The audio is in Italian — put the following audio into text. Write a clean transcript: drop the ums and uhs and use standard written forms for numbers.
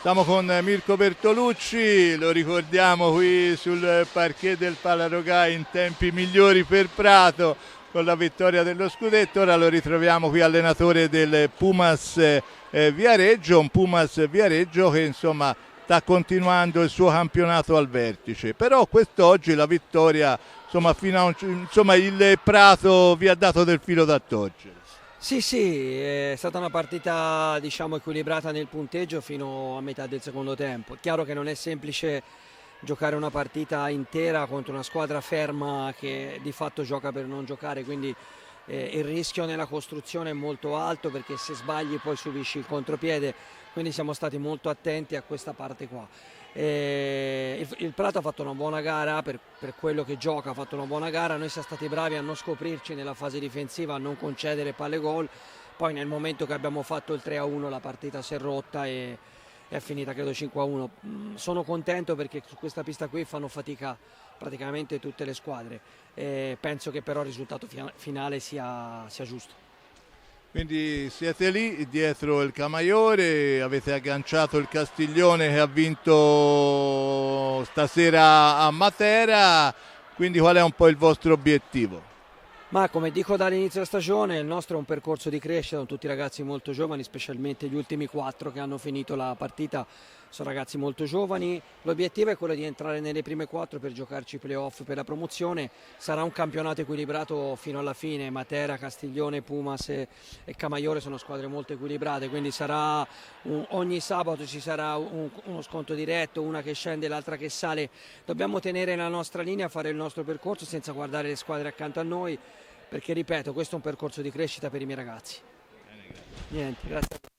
Siamo con Mirko Bertolucci, lo ricordiamo qui sul parquet del Palarogà in tempi migliori per Prato con la vittoria dello scudetto. Ora lo ritroviamo qui allenatore del Pumas Viareggio, un Pumas Viareggio che insomma sta continuando il suo campionato al vertice. Però quest'oggi la vittoria, insomma il Prato vi ha dato del filo da torcere. Sì, sì, è stata una partita diciamo equilibrata nel punteggio fino a metà del secondo tempo. È chiaro che non è semplice giocare una partita intera contro una squadra ferma che di fatto gioca per non giocare, quindi il rischio nella costruzione è molto alto perché se sbagli poi subisci il contropiede, quindi siamo stati molto attenti a questa parte qua. Il Prato ha fatto una buona gara per quello che gioca, ha fatto una buona gara, noi siamo stati bravi a non scoprirci nella fase difensiva, a non concedere palle gol, poi nel momento che abbiamo fatto il 3-1 la partita si è rotta e è finita credo 5-1. Sono contento perché su questa pista qui fanno fatica praticamente tutte le squadre, penso che però il risultato finale sia giusto. Quindi siete lì dietro il Camaiore, avete agganciato il Castiglione che ha vinto stasera a Matera, quindi qual è un po' il vostro obiettivo? Ma come dico dall'inizio della stagione, il nostro è un percorso di crescita, sono tutti ragazzi molto giovani, specialmente gli ultimi 4 che hanno finito la partita, sono ragazzi molto giovani. L'obiettivo è quello di entrare nelle prime 4 per giocarci i playoff per la promozione. Sarà un campionato equilibrato fino alla fine, Matera, Castiglione, Pumas e Camaiore sono squadre molto equilibrate, quindi ogni sabato ci sarà uno scontro diretto, una che scende e l'altra che sale. Dobbiamo tenere la nostra linea, fare il nostro percorso senza guardare le squadre accanto a noi, perché ripeto, questo è un percorso di crescita per i miei ragazzi. Niente, grazie.